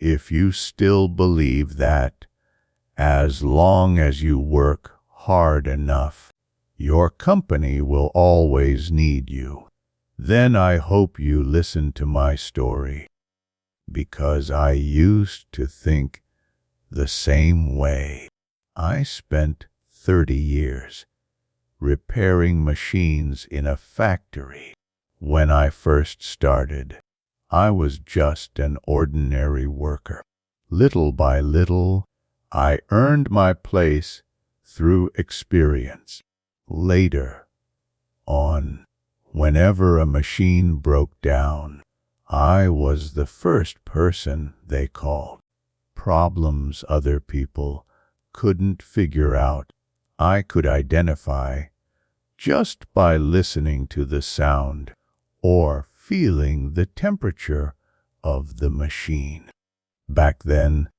if you still believe that, as long as you work hard enough, your company will always need you, then I hope you listen to my story, because I used to think the same way. I spent 30 years repairing machines in a factory. When I first started, I was just an ordinary worker. Little by little, I earned my place through experience. Later on, whenever a machine broke down, I was the first person they called. Problems other people couldn't figure out, I could identify just by listening to the sound or feeling the temperature of the machine. Back then,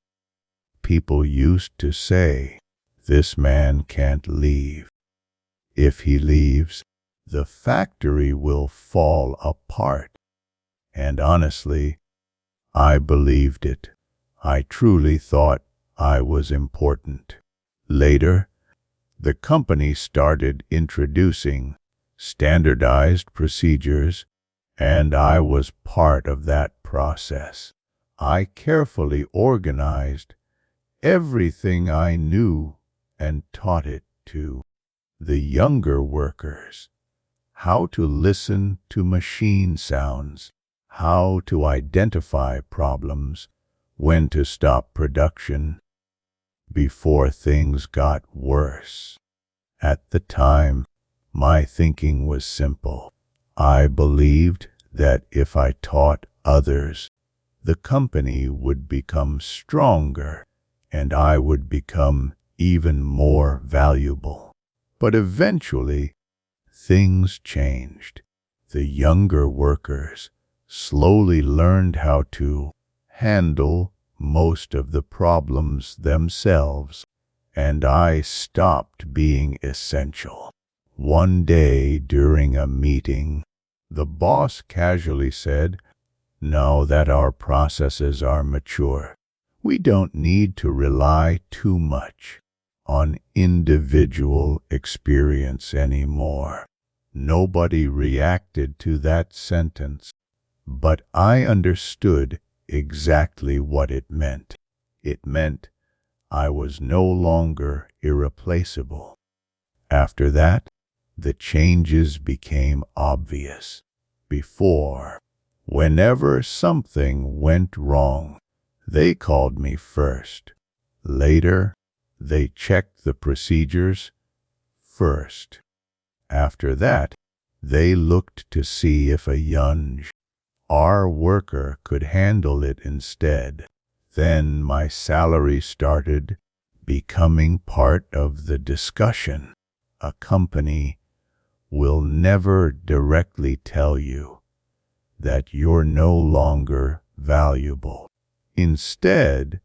people used to say, "This man can't leave. If he leaves, the factory will fall apart." And honestly, I believed it. I truly thought I was important. Later, the company started introducing standardized procedures, and I was part of that process. I carefully organized everything I knew and taught it to the younger workers. How to listen to machine sounds, how to identify problems, when to stop production before things got worse. At the time, my thinking was simple. I believed that if I taught others, the company would become stronger and I would become even more valuable. But eventually, things changed. The younger workers slowly learned how to handle most of the problems themselves, and I stopped being essential. One day during a meeting, the boss casually said, "Now that our processes are mature, we don't need to rely too much on individual experience anymore." Nobody reacted to that sentence, but I understood exactly what it meant. It meant I was no longer irreplaceable. After that, the changes became obvious. Before, whenever something went wrong, they called me first. Later, they checked the procedures first. After that, they looked to see if a young our worker could handle it instead. Then my salary started becoming part of the discussion. A company will never directly tell you that you're no longer valuable. Instead,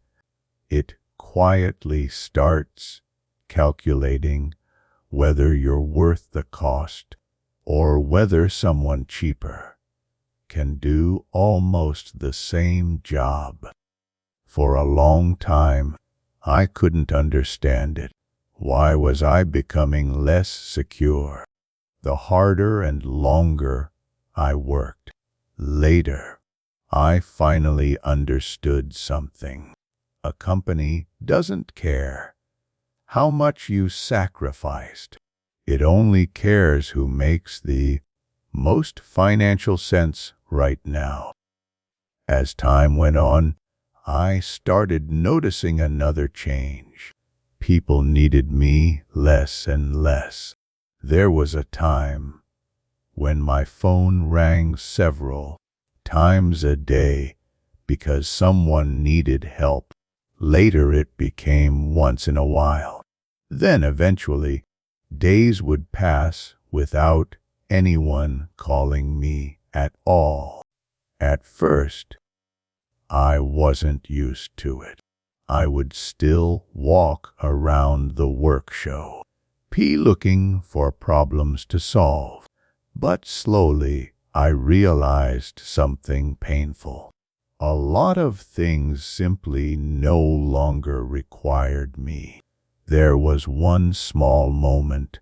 it quietly starts calculating whether you're worth the cost or whether someone cheaper can do almost the same job. For a long time, I couldn't understand it. Why was I becoming less secure the harder and longer I worked? Later, I finally understood something. A company doesn't care how much you sacrificed. It only cares who makes the most financial sense right now. As time went on, I started noticing another change. People needed me less and less. There was a time when my phone rang several times a day because someone needed help. Later it became once in a while. Then eventually, days would pass without anyone calling me at all. At first, I wasn't used to it. I would still walk around the workshop, looking for problems to solve. But slowly, I realized something painful. A lot of things simply no longer required me. There was one small moment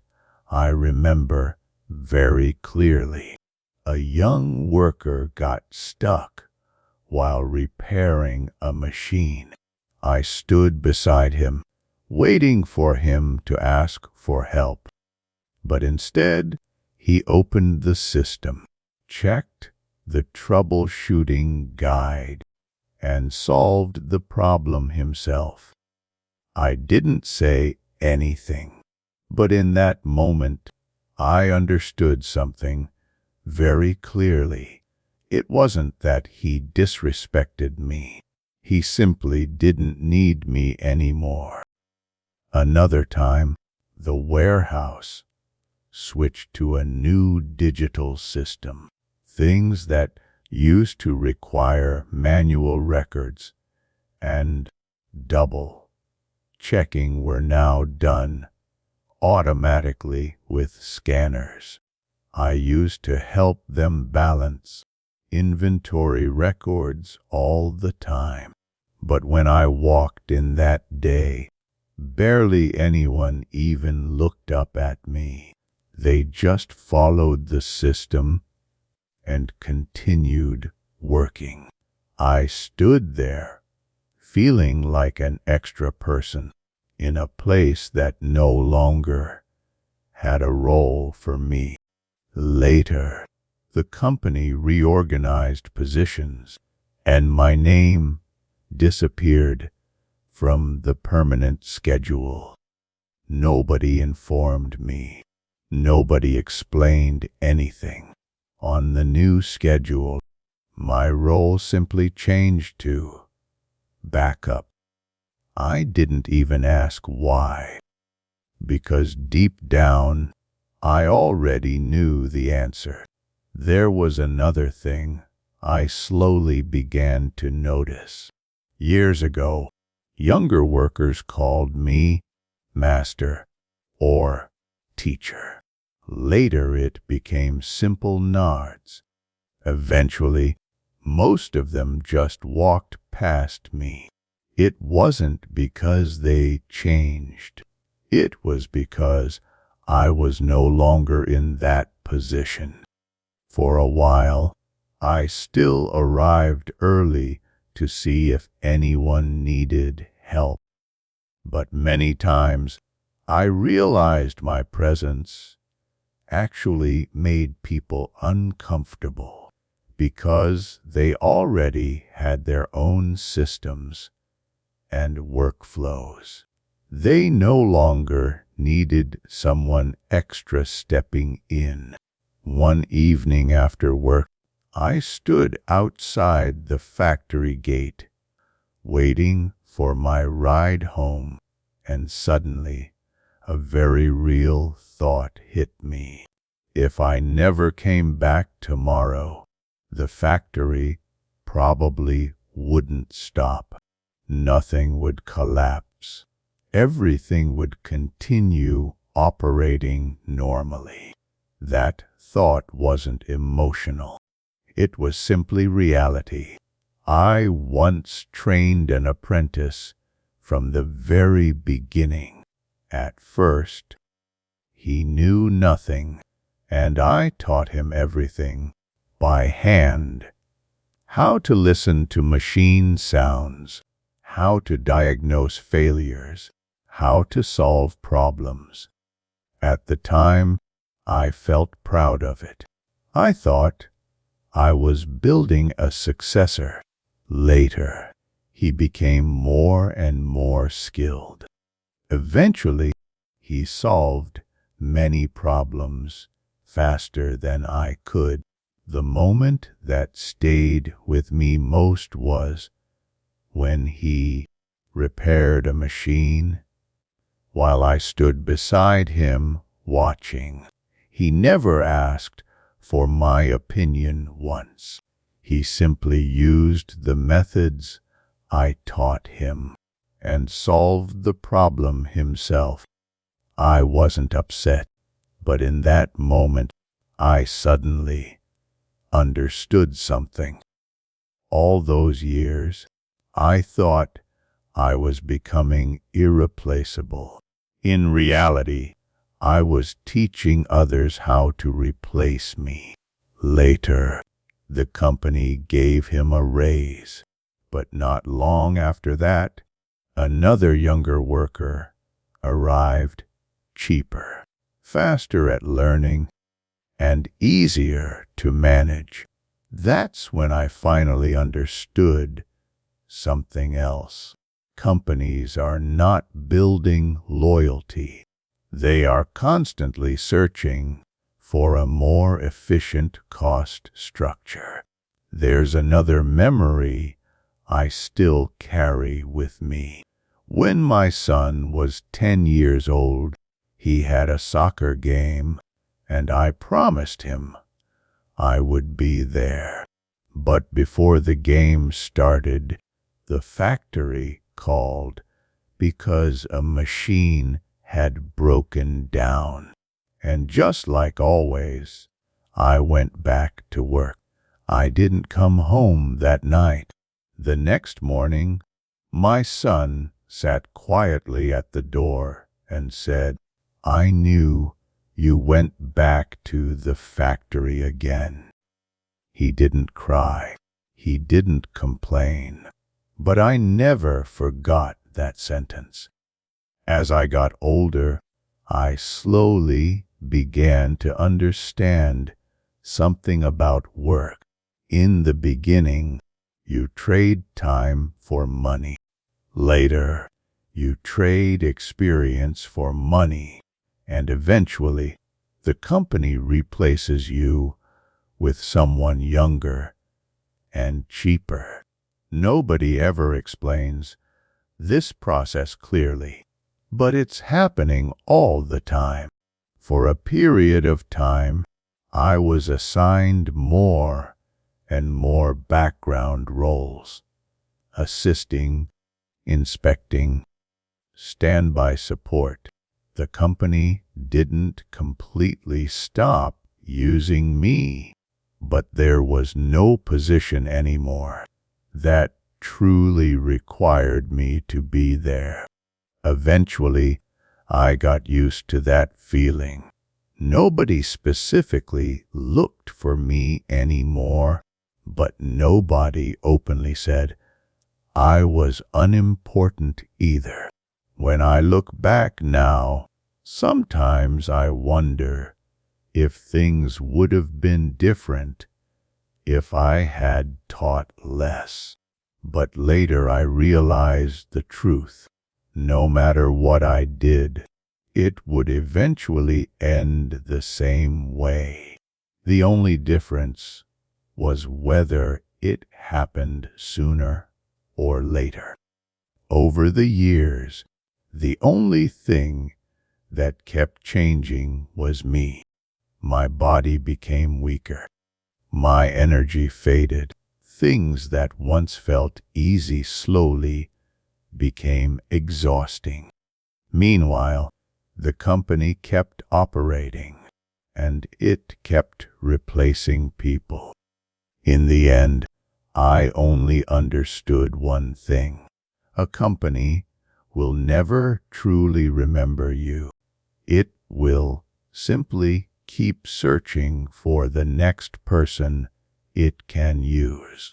I remember very clearly. A young worker got stuck while repairing a machine. I stood beside him, waiting for him to ask for help. But instead, he opened the system, checked the troubleshooting guide, and solved the problem himself. I didn't say anything, but in that moment, I understood something very clearly. It wasn't that he disrespected me. He simply didn't need me anymore. Another time, the warehouse switched to a new digital system. Things that used to require manual records and double checking were now done automatically with scanners. I used to help them balance inventory records all the time. But when I walked in that day, barely anyone even looked up at me. They just followed the system and continued working. I stood there, feeling like an extra person in a place that no longer had a role for me. Later, the company reorganized positions, and my name disappeared from the permanent schedule. Nobody informed me. Nobody explained anything. On the new schedule, my role simply changed to backup. I didn't even ask why, because deep down, I already knew the answer. There was another thing I slowly began to notice. Years ago, younger workers called me master or teacher. Later it became simple nods. Eventually, most of them just walked past me. It wasn't because they changed. It was because I was no longer in that position. For a while, I still arrived early to see if anyone needed help. But many times, I realized my presence actually made people uncomfortable because they already had their own systems and workflows. They no longer needed someone extra stepping in. One evening after work, I stood outside the factory gate, waiting for my ride home, and suddenly a very real thought hit me. If I never came back tomorrow, the factory probably wouldn't stop. Nothing would collapse. Everything would continue operating normally. That thought wasn't emotional. It was simply reality. I once trained an apprentice from the very beginning. At first, he knew nothing, and I taught him everything by hand. How to listen to machine sounds, how to diagnose failures, how to solve problems. At the time, I felt proud of it. I thought I was building a successor. Later, he became more and more skilled. Eventually, he solved many problems faster than I could. The moment that stayed with me most was when he repaired a machine while I stood beside him watching. He never asked for my opinion once. He simply used the methods I taught him and solved the problem himself. I wasn't upset, but in that moment, I suddenly understood something. all those years, I thought I was becoming irreplaceable. In reality, I was teaching others how to replace me. Later, the company gave him a raise, but not long after that, another younger worker arrived, cheaper, faster at learning, and easier to manage. That's when I finally understood something else. Companies are not building loyalty. They are constantly searching for a more efficient cost structure. There's another memory I still carry with me. When my son was 10 years old, he had a soccer game, and I promised him I would be there. But before the game started, the factory called because a machine had broken down. And just like always, I went back to work. I didn't come home that night. The next morning, my son sat quietly at the door and said, "I knew you went back to the factory again." He didn't cry. He didn't complain. But I never forgot that sentence. As I got older, I slowly began to understand something about work. In the beginning, you trade time for money. Later, you trade experience for money. And eventually, the company replaces you with someone younger and cheaper. Nobody ever explains this process clearly, but it's happening all the time. For a period of time, I was assigned more and more background roles, assisting, inspecting, standby support. The company didn't completely stop using me, but there was no position anymore that truly required me to be there. Eventually, I got used to that feeling. Nobody specifically looked for me anymore, but nobody openly said I was unimportant either. When I look back now, sometimes I wonder if things would have been different if I had taught less. But later I realized the truth. No matter what I did, it would eventually end the same way. The only difference was whether it happened sooner or later. Over the years, the only thing that kept changing was me. My body became weaker. My energy faded. Things that once felt easy slowly became exhausting. Meanwhile, the company kept operating, and it kept replacing people. In the end, I only understood one thing. A company will never truly remember you. It will simply keep searching for the next person it can use.